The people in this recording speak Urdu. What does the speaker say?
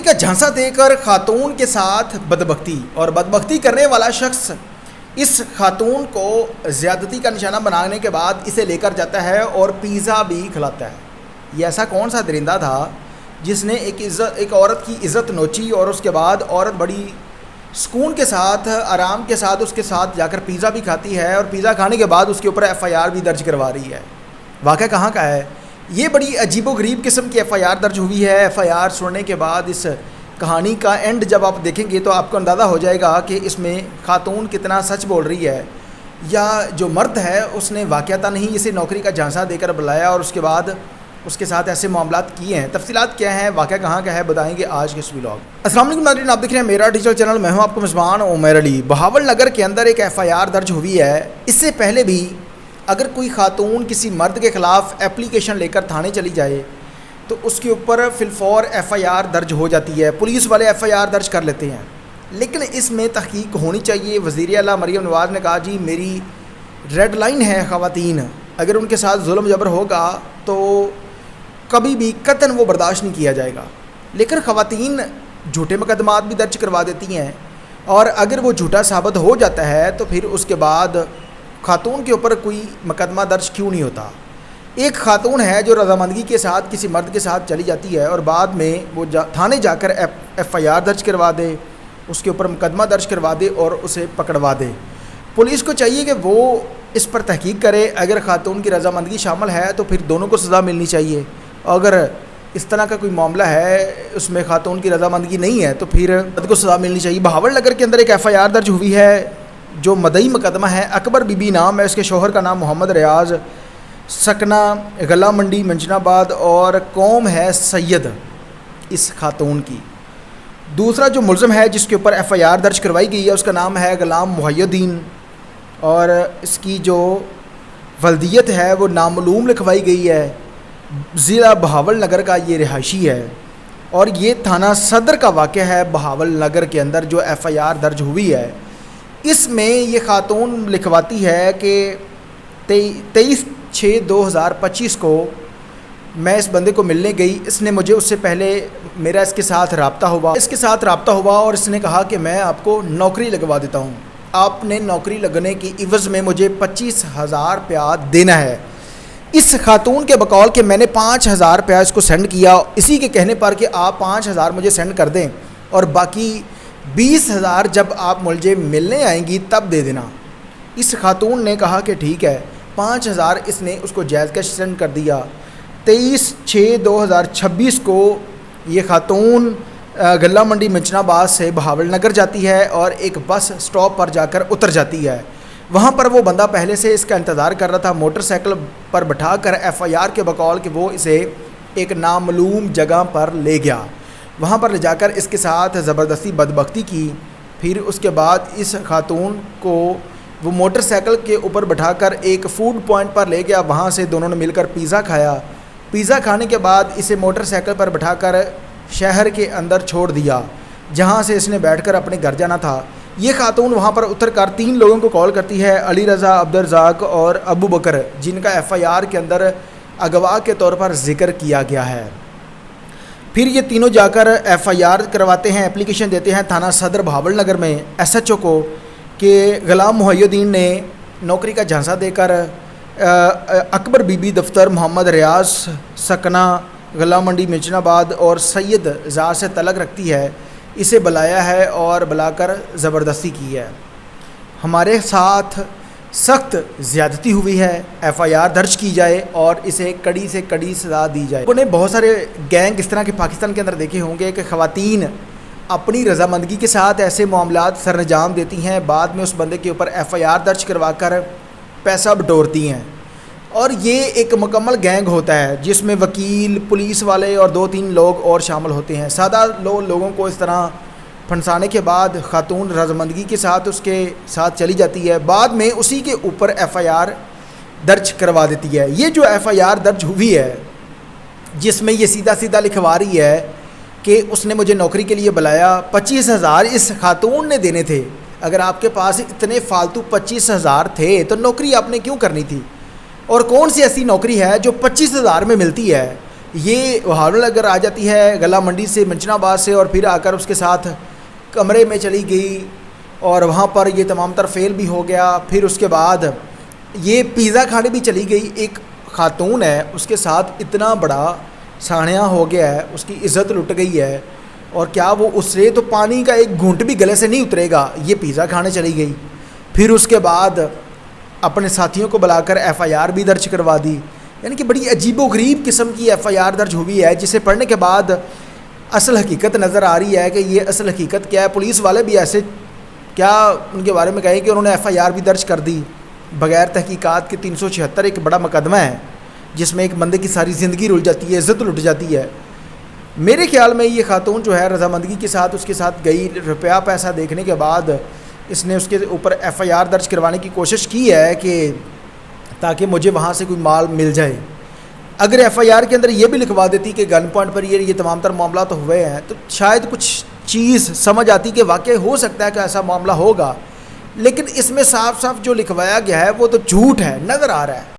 کا جھانسا دے کر خاتون کے ساتھ بدبختی، اور بدبختی کرنے والا شخص اس خاتون کو زیادتی کا نشانہ بنانے کے بعد اسے لے کر جاتا ہے اور پیزا بھی کھلاتا ہے۔ یہ ایسا کون سا درندہ تھا جس نے ایک عورت کی عزت نوچی اور اس کے بعد عورت بڑی سکون کے ساتھ آرام کے ساتھ اس کے ساتھ جا کر پیزا بھی کھاتی ہے، اور پیزا کھانے کے بعد اس کے اوپر ایف آئی آر بھی درج کروا رہی ہے۔ واقعہ کہاں کا ہے؟ یہ بڑی عجیب و غریب قسم کی ایف آئی آر درج ہوئی ہے۔ ایف آئی آر سننے کے بعد اس کہانی کا اینڈ جب آپ دیکھیں گے تو آپ کو اندازہ ہو جائے گا کہ اس میں خاتون کتنا سچ بول رہی ہے، یا جو مرد ہے اس نے واقعتاً نہیں اسے نوکری کا جھانسا دے کر بلایا اور اس کے بعد اس کے ساتھ ایسے معاملات کیے ہیں۔ تفصیلات کیا ہیں، واقعہ کہاں کا ہے، بتائیں گے آج کے اس ولاگ۔ السلام علیکم ناظرین، آپ دیکھ رہے ہیں میرا ڈیجیٹل چینل، میں ہوں آپ کو میزبان عمیر علی۔ بہاول نگر کے اندر ایک ایف آئی آر درج ہوئی ہے۔ اس سے پہلے بھی اگر کوئی خاتون کسی مرد کے خلاف اپلیکیشن لے کر تھانے چلی جائے تو اس کے اوپر فی الفور ایف آئی آر درج ہو جاتی ہے، پولیس والے ایف آئی آر درج کر لیتے ہیں، لیکن اس میں تحقیق ہونی چاہیے۔ وزیر اعلیٰ مریم نواز نے کہا جی میری ریڈ لائن ہے خواتین، اگر ان کے ساتھ ظلم جبر ہوگا تو کبھی بھی قطعاً وہ برداشت نہیں کیا جائے گا۔ لیکن خواتین جھوٹے مقدمات بھی درج کروا دیتی ہیں، اور اگر وہ جھوٹا ثابت ہو جاتا ہے تو پھر اس کے بعد خاتون کے اوپر کوئی مقدمہ درج کیوں نہیں ہوتا؟ ایک خاتون ہے جو رضامندگی کے ساتھ کسی مرد کے ساتھ چلی جاتی ہے اور بعد میں وہ تھانے جا کر ایف آئی آر درج کروا دے، اس کے اوپر مقدمہ درج کروا دے اور اسے پکڑوا دے۔ پولیس کو چاہیے کہ وہ اس پر تحقیق کرے، اگر خاتون کی رضامندگی شامل ہے تو پھر دونوں کو سزا ملنی چاہیے، اگر اس طرح کا کوئی معاملہ ہے اس میں خاتون کی رضامندگی نہیں ہے تو پھر مرد کو سزا ملنی چاہیے۔ بہاول نگر کے اندر ایک ایف آئی آر درج ہوئی ہے جو مدعی مقدمہ ہے، اکبر بی بی نام ہے، اس کے شوہر کا نام محمد ریاض، سکنہ غلہ منڈی منجن آباد، اور قوم ہے سید اس خاتون کی۔ دوسرا جو ملزم ہے جس کے اوپر ایف آئی آر درج کروائی گئی ہے اس کا نام ہے غلام محی الدین، اور اس کی جو ولدیت ہے وہ نامعلوم لکھوائی گئی ہے۔ ضلع بہاول نگر کا یہ رہائشی ہے، اور یہ تھانہ صدر کا واقعہ ہے بہاول نگر کے اندر جو ایف آئی آر درج ہوئی ہے۔ اس میں یہ خاتون لکھواتی ہے کہ 23/6/2025 کو میں اس بندے کو ملنے گئی، اس نے مجھے اس سے پہلے میرا اس کے ساتھ رابطہ ہوا اور اس نے کہا کہ میں آپ کو نوکری لگوا دیتا ہوں، آپ نے نوکری لگنے کی عوض میں مجھے 25,000 روپیہ دینا ہے۔ اس خاتون کے بقول کہ میں نے 5,000 روپیہ اس کو سینڈ کیا، اسی کے کہنے پر کہ آپ 5,000 مجھے سینڈ کر دیں اور باقی 20,000 جب آپ مجھے ملنے آئیں گی تب دے دینا۔ اس خاتون نے کہا کہ ٹھیک ہے، 5,000 اس نے اس کو جائز کیش سینڈ کر دیا۔ 23/6/2026 کو یہ خاتون غلہ منڈی منجن آباد سے بہاول نگر جاتی ہے اور ایک بس سٹاپ پر جا کر اتر جاتی ہے۔ وہاں پر وہ بندہ پہلے سے اس کا انتظار کر رہا تھا، موٹر سائیکل پر بٹھا کر ایف آئی آر کے بقول کہ وہ اسے ایک نامعلوم جگہ پر لے گیا، وہاں پر لے جا کر اس کے ساتھ زبردستی بدبختی کی۔ پھر اس کے بعد اس خاتون کو وہ موٹر سائیکل کے اوپر بٹھا کر ایک فوڈ پوائنٹ پر لے گیا، وہاں سے دونوں نے مل کر پیزا کھایا۔ پیزا کھانے کے بعد اسے موٹر سائیکل پر بٹھا کر شہر کے اندر چھوڑ دیا جہاں سے اس نے بیٹھ کر اپنے گھر جانا تھا۔ یہ خاتون وہاں پر اتر کر 3 لوگوں کو کال کرتی ہے، علی رضا، عبدالرزاق اور ابو بکر، جن کا ایف آئی آر کے اندر اغوا کے طور پر ذکر کیا گیا ہے۔ پھر یہ تینوں جا کر ایف آئی آر کرواتے ہیں، اپلیکیشن دیتے ہیں تھانہ صدر بہاول نگر میں ایس ایچ او کو کہ غلام محی الدین نے نوکری کا جھانسا دے کر اکبر بی بی دفتر محمد ریاض سکنہ غلہ منڈی منجن آباد اور سید زار سے تعلق رکھتی ہے، اسے بلایا ہے اور بلا کر زبردستی کی ہے، ہمارے ساتھ سخت زیادتی ہوئی ہے، ایف آئی آر درج کی جائے اور اسے کڑی سے کڑی سزا دی جائے۔ انہوں نے بہت سارے گینگ اس طرح کے پاکستان کے اندر دیکھے ہوں گے کہ خواتین اپنی رضامندگی کے ساتھ ایسے معاملات سر انجام دیتی ہیں، بعد میں اس بندے کے اوپر ایف آئی آر درج کروا کر پیسہ بٹورتی ہیں، اور یہ ایک مکمل گینگ ہوتا ہے جس میں وکیل، پولیس والے اور 2-3 لوگ اور شامل ہوتے ہیں۔ سادہ لوگوں کو اس طرح پھنسانے کے بعد خاتون رضامندگی کے ساتھ اس کے ساتھ چلی جاتی ہے، بعد میں اسی کے اوپر ایف آئی آر درج کروا دیتی ہے۔ یہ جو ایف آئی آر درج ہوئی ہے جس میں یہ سیدھا لکھوا رہی ہے کہ اس نے مجھے نوکری کے لیے بلایا، 25,000 اس خاتون نے دینے تھے۔ اگر آپ کے پاس اتنے فالتو 25,000 تھے تو نوکری آپ نے کیوں کرنی تھی؟ اور کون سی ایسی نوکری ہے جو 25,000 میں ملتی ہے؟ یہ ہارون نگر آ جاتی ہے گلا منڈی سے منچنا آباد سے، اور پھر آ کر اس کے ساتھ کمرے میں چلی گئی اور وہاں پر یہ تمام تر فیل بھی ہو گیا۔ پھر اس کے بعد یہ پیزا کھانے بھی چلی گئی، ایک خاتون ہے اس کے ساتھ اتنا بڑا سانحہ ہو گیا ہے، اس کی عزت لٹ گئی ہے، اور کیا وہ اس سے تو پانی کا ایک گھونٹ بھی گلے سے نہیں اترے گا، یہ پیزا کھانے چلی گئی۔ پھر اس کے بعد اپنے ساتھیوں کو بلا کر ایف آئی آر بھی درج کروا دی، یعنی کہ بڑی عجیب و غریب قسم کی ایف آئی آر درج ہوئی ہے، جسے پڑھنے کے بعد اصل حقیقت نظر آ رہی ہے کہ یہ اصل حقیقت کیا ہے۔ پولیس والے بھی ایسے کیا ان کے بارے میں کہیں کہ انہوں نے ایف آئی آر بھی درج کر دی بغیر تحقیقات کے۔ 376 ایک بڑا مقدمہ ہے جس میں ایک بندے کی ساری زندگی رل جاتی ہے، عزت لٹ جاتی ہے۔ میرے خیال میں یہ خاتون جو ہے رضامندگی کے ساتھ اس کے ساتھ گئی، روپیہ پیسہ دیکھنے کے بعد اس نے اس کے اوپر ایف آئی آر درج کروانے کی کوشش کی ہے کہ تاکہ مجھے وہاں سے کوئی مال مل جائے۔ اگر ایف آئی آر کے اندر یہ بھی لکھوا دیتی کہ گن پوائنٹ پر یہ تمام تر معاملات ہوئے ہیں تو شاید کچھ چیز سمجھ آتی کہ واقع ہو سکتا ہے کہ ایسا معاملہ ہوگا، لیکن اس میں صاف صاف جو لکھوایا گیا ہے وہ تو جھوٹ ہے، نظر آ رہا ہے۔